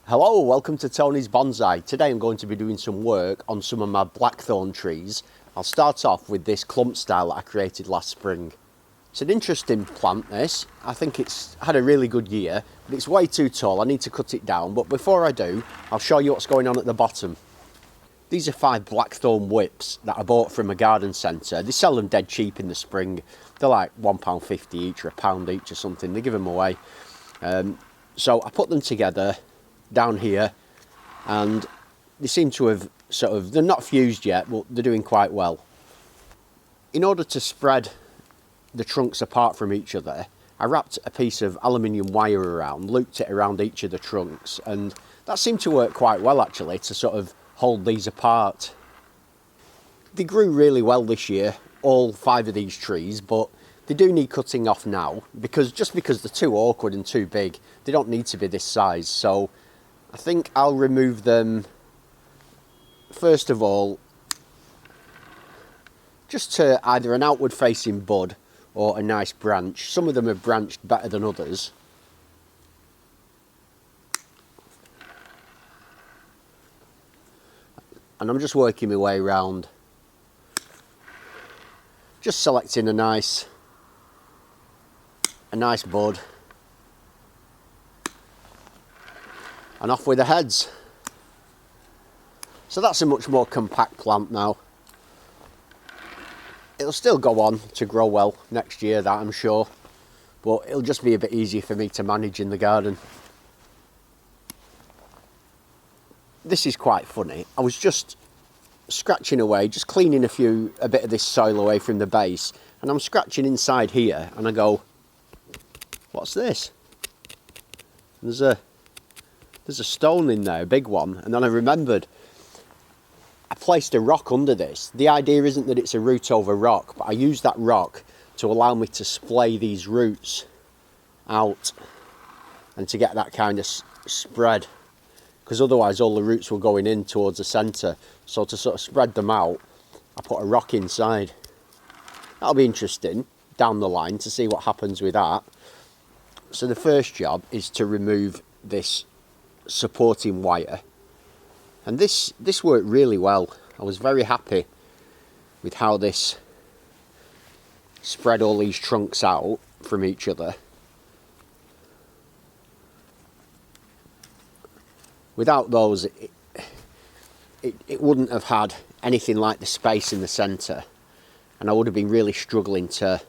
Hello, welcome to Tony's Bonsai. Today I'm going to be doing some work on some of my blackthorn trees. I'll start off with this clump style that I created last spring. It's an interesting plant, this. I think it's had a really good year, but it's way too tall. I need to cut it down, but before I do, I'll show you what's going on at the bottom. These are 5 blackthorn whips that I bought from a garden centre. They sell them dead cheap in the spring. They're like £1.50 each or £1 each or something. They give them away. So I put them together down here, and they seem to have they're not fused yet, but they're doing quite well. In order to spread the trunks apart from each other, I wrapped a piece of aluminium wire around, looped it around each of the trunks, and that seemed to work quite well actually to sort of hold these apart. They grew really well this year, all 5 of these trees, but they do need cutting off now because they're too awkward and too big. They don't need to be this size, so I think I'll remove them first of all just to either an outward facing bud or a nice branch. Some of them have branched better than others. And I'm just working my way around, just selecting a nice bud, and off with the heads. So that's a much more compact plant now. It'll still go on to grow well next year, that I'm sure, but it'll just be a bit easier for me to manage in the garden. This is quite funny. I was just scratching away, just cleaning a bit of this soil away from the base, and I'm scratching inside here, and I go, what's this? There's a stone in there, a big one, and then I remembered I placed a rock under this. The idea isn't that it's a root over rock, but I used that rock to allow me to splay these roots out and to get that kind of spread, because otherwise all the roots were going in towards the centre. So to sort of spread them out, I put a rock inside. That'll be interesting down the line to see what happens with that. So the first job is to remove this supporting wire, and this worked really well. I was very happy with how this spread all these trunks out from each other. Without those it wouldn't have had anything like the space in the centre, and I would have been really struggling to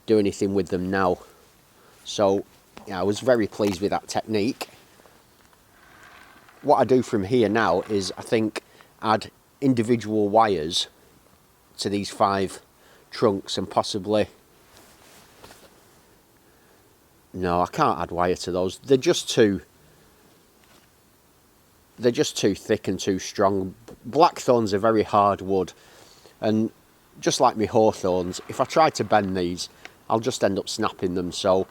do anything with them now. So yeah, I was very pleased with that technique. What I do from here now is I think add individual wires to these 5 trunks, and possibly, no, I can't add wire to those. They're just too thick and too strong. Blackthorns are very hard wood, and just like my hawthorns, if I try to bend these, I'll just end up snapping them. So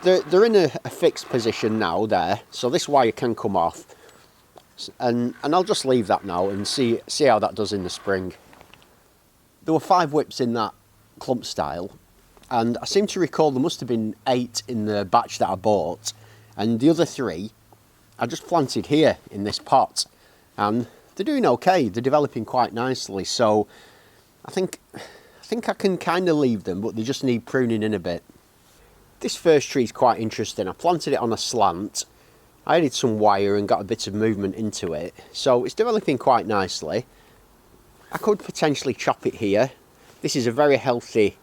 they're in a fixed position now there, so this wire can come off, and I'll just leave that now and see how that does in the spring. There were 5 whips in that clump style, and I seem to recall there must have been 8 in the batch that I bought, and the other 3 I just planted here in this pot, and they're doing okay. They're developing quite nicely, so I think I can kind of leave them, but they just need pruning in a bit. This first tree is quite interesting. I planted it on a slant. I added some wire and got a bit of movement into it, so it's developing quite nicely. I could potentially chop it here. This is a very healthy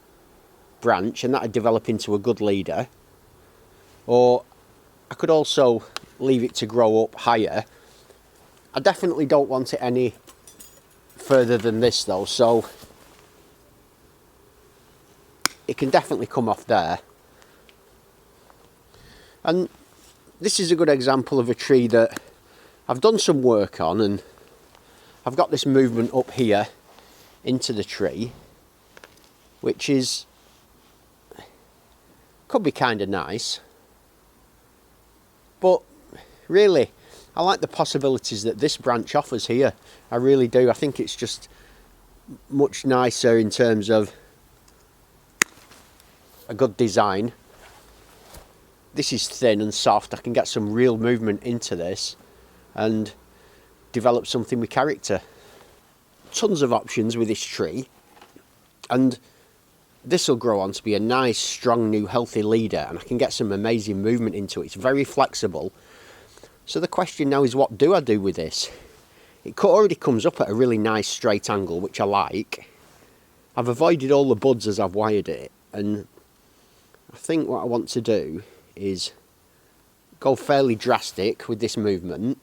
branch, and that would develop into a good leader. Or I could also leave it to grow up higher. I definitely don't want it any further than this though, so it can definitely come off there. And this is a good example of a tree that I've done some work on, and I've got this movement up here into the tree, which could be kind of nice. But really, I like the possibilities that this branch offers here. I really do. I think it's just much nicer in terms of a good design. This is thin and soft. I can get some real movement into this. and develop something with character. Tons of options with this tree, and this will grow on to be a nice, strong, new, healthy leader, and I can get some amazing movement into it. It's very flexible. So the question now is, what do I do with this? It already comes up at a really nice straight angle, which I like. I've avoided all the buds as I've wired it, and I think what I want to do is go fairly drastic with this movement.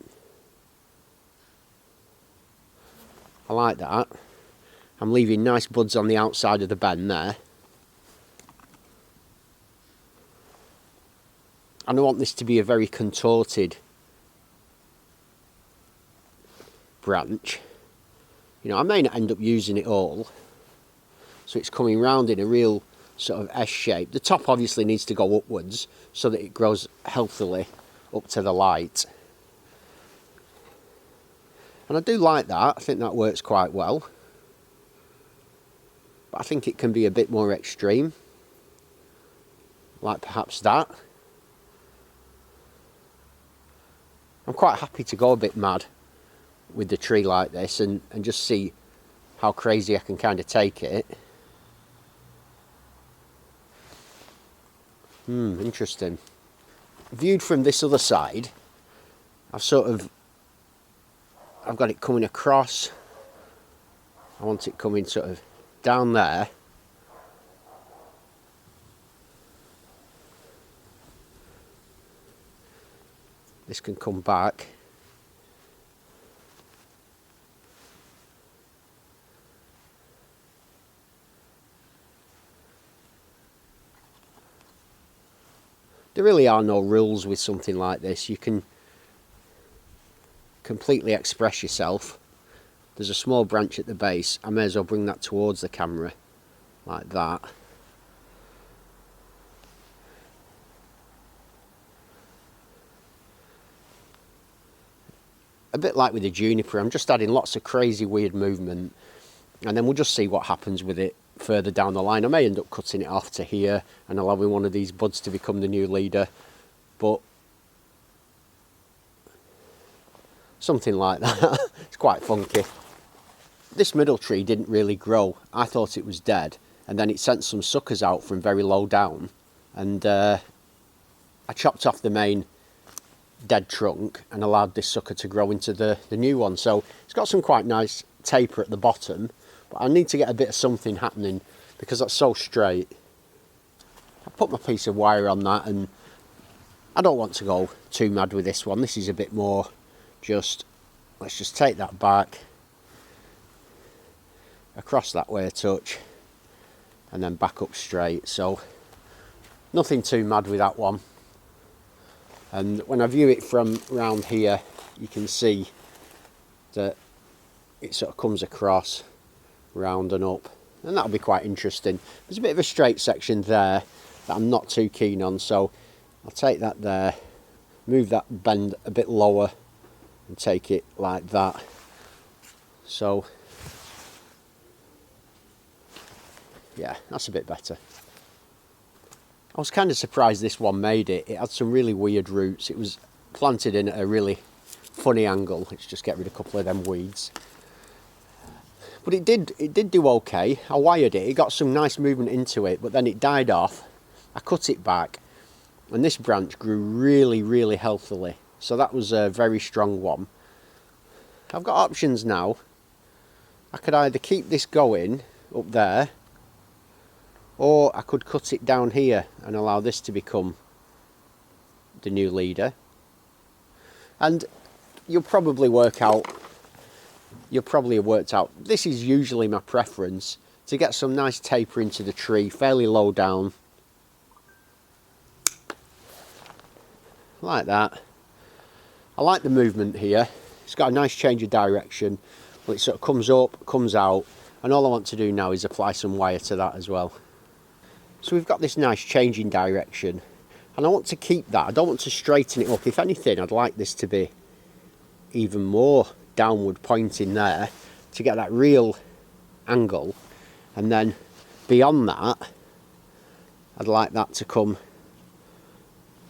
I like that. I'm leaving nice buds on the outside of the bend there. And I want this to be a very contorted branch. You know, I may not end up using it all. So it's coming round in a real sort of S shape. The top obviously needs to go upwards so that it grows healthily up to the light. And I do like that. I think that works quite well. But I think it can be a bit more extreme. Like perhaps that. I'm quite happy to go a bit mad with the tree like this and just see how crazy I can kind of take it. Interesting. Viewed from this other side, I've got it coming across. I want it coming sort of down there. This can come back. There really are no rules with something like this. You can completely express yourself. There's a small branch at the base. I may as well bring that towards the camera like that. A bit like with the juniper, I'm just adding lots of crazy weird movement, and then we'll just see what happens with it further down the line. I may end up cutting it off to here and allowing one of these buds to become the new leader, but something like that. It's quite funky. This middle tree didn't really grow. I thought it was dead, and then it sent some suckers out from very low down, and I chopped off the main dead trunk and allowed this sucker to grow into the new one. So it's got some quite nice taper at the bottom, but I need to get a bit of something happening because that's so straight. I put my piece of wire on that, and I don't want to go too mad with this one. This is a bit more just, let's just take that back, across that way a touch, and then back up straight. So nothing too mad with that one. And when I view it from round here, you can see that it sort of comes across, round and up, and that'll be quite interesting. There's a bit of a straight section there that I'm not too keen on, so I'll take that there, move that bend a bit lower and take it like that. So yeah, that's a bit better. I was kind of surprised this one made it. It had some really weird roots. It was planted in at a really funny angle. Let's just get rid of a couple of them weeds. But it did do okay. I wired it. It got some nice movement into it, but then it died off. I cut it back, and this branch grew really, really healthily. So that was a very strong one. I've got options now. I could either keep this going up there, or I could cut it down here and allow this to become the new leader. And you'll probably work out, you'll probably have worked out, this is usually my preference, to get some nice taper into the tree, fairly low down. Like that. I like the movement here. It's got a nice change of direction. Well, it sort of comes up, comes out, and all I want to do now is apply some wire to that as well. So we've got this nice change in direction, and I want to keep that. I don't want to straighten it up. If anything, I'd like this to be even more downward pointing there to get that real angle, and then beyond that, I'd like that to come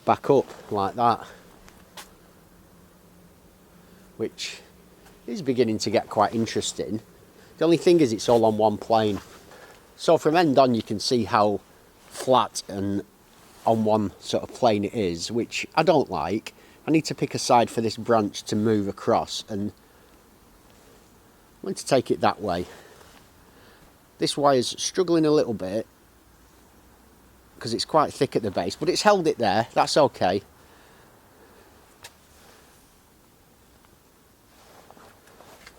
back up like that. which is beginning to get quite interesting. The only thing is it's all on one plane. So from end on you can see how flat and on one sort of plane it is, which I don't like. I need to pick a side for this branch to move across, and I'm going to take it that way. This wire's struggling a little bit because it's quite thick at the base, but it's held it there, that's okay.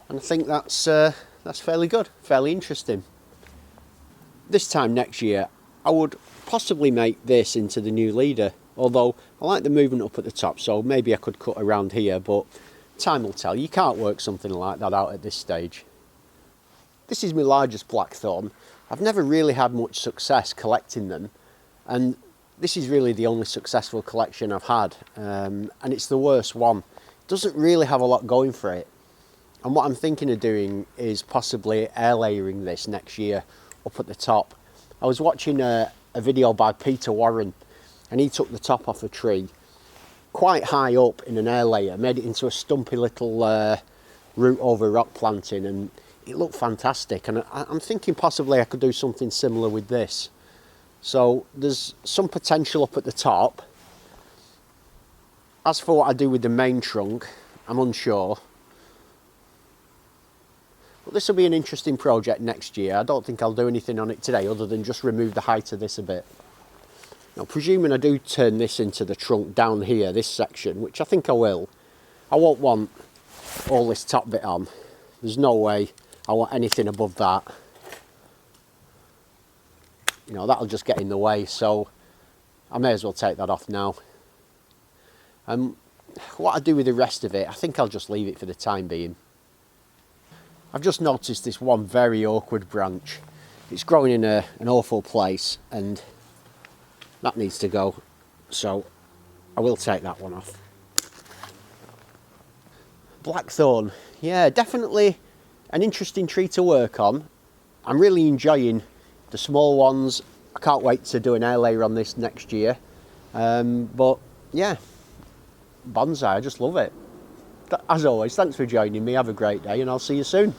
And I think that's fairly good, fairly interesting. This time next year, I would possibly make this into the new leader, although I like the movement up at the top, so maybe I could cut around here, but time will tell. You can't work something like that out at this stage. This is my largest Blackthorn. I've never really had much success collecting them, and this is really the only successful collection I've had, and it's the worst one. It doesn't really have a lot going for it. And what I'm thinking of doing is possibly air layering this next year up at the top. I was watching a video by Peter Warren, and he took the top off a tree quite high up in an air layer, made it into a stumpy little root over rock planting, and it looked fantastic. And I'm thinking possibly I could do something similar with this. So there's some potential up at the top. As for what I do with the main trunk, I'm unsure. But this will be an interesting project next year. I don't think I'll do anything on it today other than just remove the height of this a bit. Now, presuming I do turn this into the trunk down here, this section, which I think I will, I won't want all this top bit on. There's no way I want anything above that. You know, that'll just get in the way, so I may as well take that off now. What I do with the rest of it, I think I'll just leave it for the time being. I've just noticed this one very awkward branch. It's growing in an awful place, and that needs to go, so I will take that one off. Blackthorn, yeah, definitely an interesting tree to work on. I'm really enjoying the small ones. I can't wait to do an air layer on this next year. But yeah, bonsai, I just love it. As always, thanks for joining me. Have a great day, and I'll see you soon.